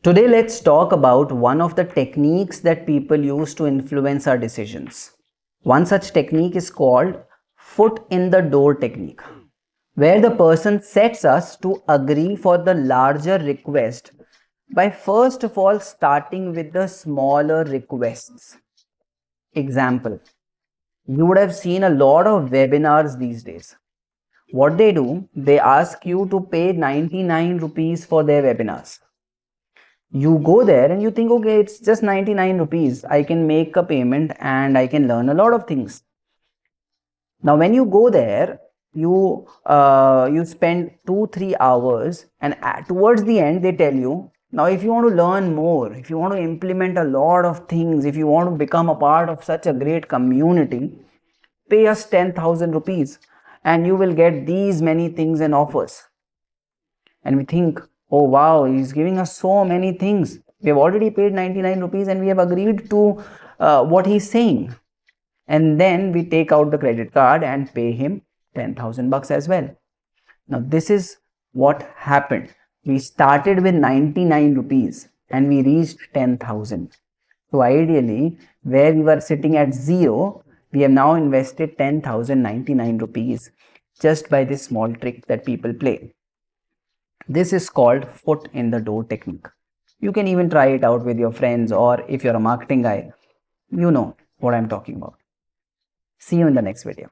Today, let's talk about one of the techniques that people use to influence our decisions. One such technique is called foot in the door technique, where the person sets us to agree for the larger request by first of all starting with the smaller requests. Example, you would have seen a lot of webinars these days. What they do, they ask you to pay 99 rupees for their webinars. You go there and you think, okay, it's just 99 rupees. I can make a payment and I can learn a lot of things. Now, when you go there, you spend 2-3 hours, and towards the end, they tell you, now if you want to learn more, if you want to implement a lot of things, if you want to become a part of such a great community, pay us 10,000 rupees and you will get these many things and offers. And we think, oh wow, he's giving us so many things. We have already paid 99 rupees and we have agreed to what he's saying. And then we take out the credit card and pay him 10,000 bucks as well. Now this is what happened. We started with 99 rupees and we reached 10,000. So ideally, where we were sitting at zero, we have now invested 10,099 rupees just by this small trick that people play. This is called foot in the door technique. You can even try it out with your friends, or if you're a marketing guy, you know what I'm talking about. See you in the next video.